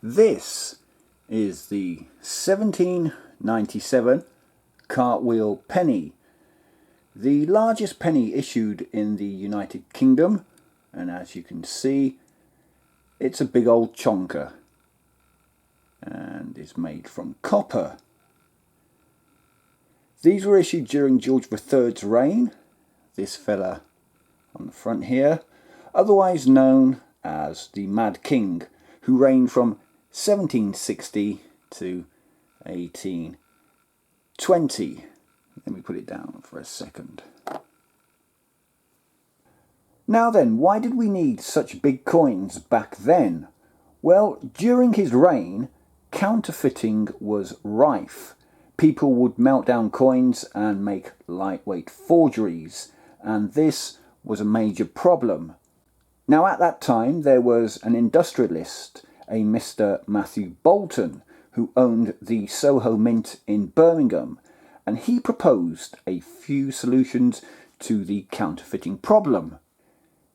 This is the 1797 Cartwheel Penny, the largest penny issued in the United Kingdom, and as you can see, it's a big old chonker and is made from copper. These were issued during George III's reign, this fella on the front here, otherwise known as the Mad King, who reigned from 1760 to 1820. Let me put it down for a second. Now then, why did we need such big coins back then? Well, during his reign, counterfeiting was rife. People would melt down coins and make lightweight forgeries, and this was a major problem. Now at that time there was an industrialist, a Mr. Matthew Bolton, who owned the Soho Mint in Birmingham, and he proposed a few solutions to the counterfeiting problem.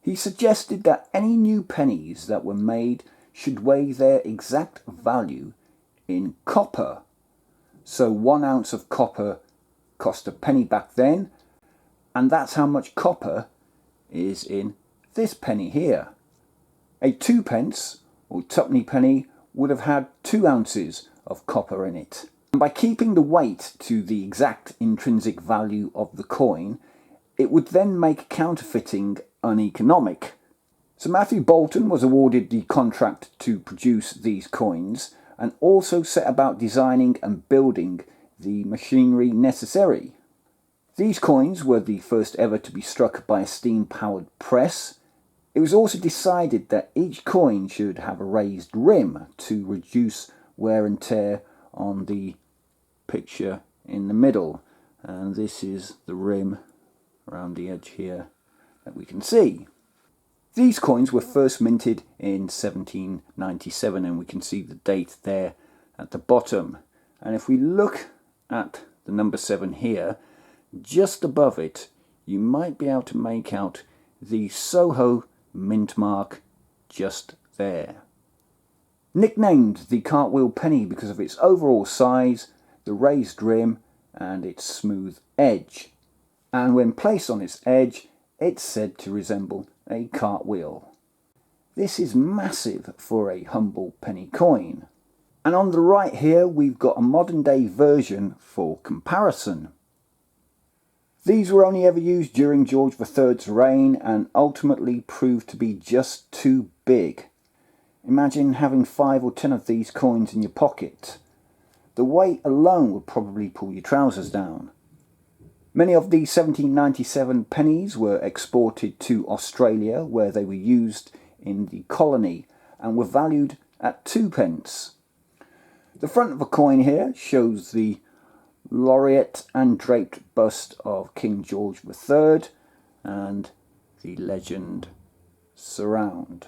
He suggested that any new pennies that were made should weigh their exact value in copper. So 1 ounce of copper cost a penny back then, and that's how much copper is in this penny here. A 2p or twopenny penny would have had 2 ounces of copper in it. And by keeping the weight to the exact intrinsic value of the coin, it would then make counterfeiting uneconomic. So Matthew Bolton was awarded the contract to produce these coins and also set about designing and building the machinery necessary. These coins were the first ever to be struck by a steam-powered press. It was also decided that each coin should have a raised rim to reduce wear and tear on the picture in the middle. And this is the rim around the edge here that we can see. These coins were first minted in 1797, and we can see the date there at the bottom. And if we look at the number 7 here, just above it, you might be able to make out the Soho mint mark just there. Nicknamed the Cartwheel Penny because of its overall size, the raised rim and its smooth edge. And when placed on its edge, it's said to resemble a cartwheel. This is massive for a humble penny coin. And on the right here we've got a modern day version for comparison. These were only ever used during George III's reign and ultimately proved to be just too big. Imagine having 5 or 10 of these coins in your pocket. The weight alone would probably pull your trousers down. Many of these 1797 pennies were exported to Australia, where they were used in the colony and were valued at 2p. The front of a coin here shows the laureate and draped bust of King George III and the legend surround.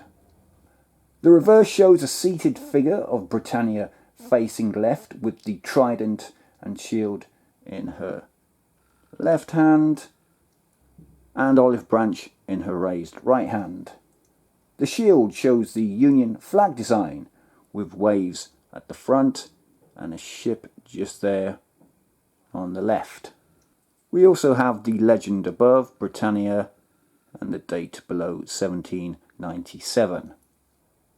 The reverse shows a seated figure of Britannia facing left with the trident and shield in her left hand and olive branch in her raised right hand. The shield shows the Union flag design with waves at the front and a ship just there on the left. We also have the legend above, Britannia, and the date below, 1797.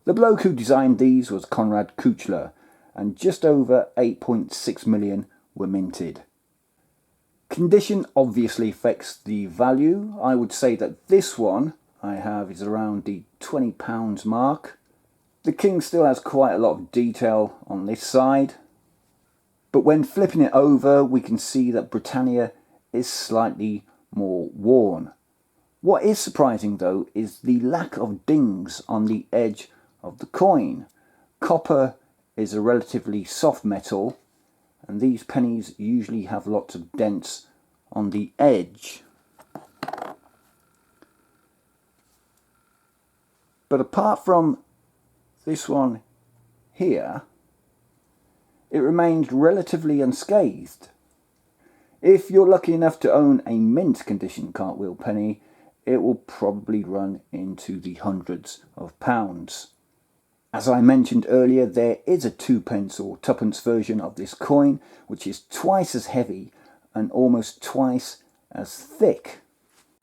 The bloke who designed these was Conrad Kuchler, and just over 8.6 million were minted. Condition obviously affects the value. I would say that this one I have is around the £20 mark. The king still has quite a lot of detail on this side, but when flipping it over we can see that Britannia is slightly more worn. What is surprising though is the lack of dings on the edge of the coin. Copper is a relatively soft metal, and these pennies usually have lots of dents on the edge. But apart from this one here, it remains relatively unscathed. If you're lucky enough to own a mint condition Cartwheel Penny, it will probably run into the hundreds of pounds. As I mentioned earlier, there is a 2p or 2p version of this coin, which is twice as heavy and almost twice as thick.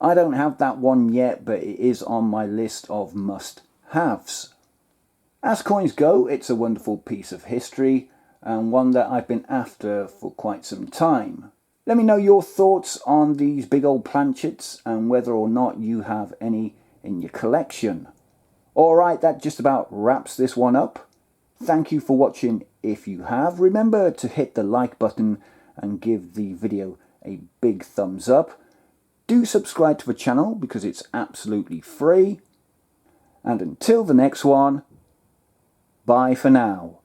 I don't have that one yet, but it is on my list of must-haves. As coins go, it's a wonderful piece of history and one that I've been after for quite some time. Let me know your thoughts on these big old planchets and whether or not you have any in your collection. Alright, that just about wraps this one up. Thank you for watching if you have. Remember to hit the like button and give the video a big thumbs up. Do subscribe to the channel because it's absolutely free. And until the next one, bye for now.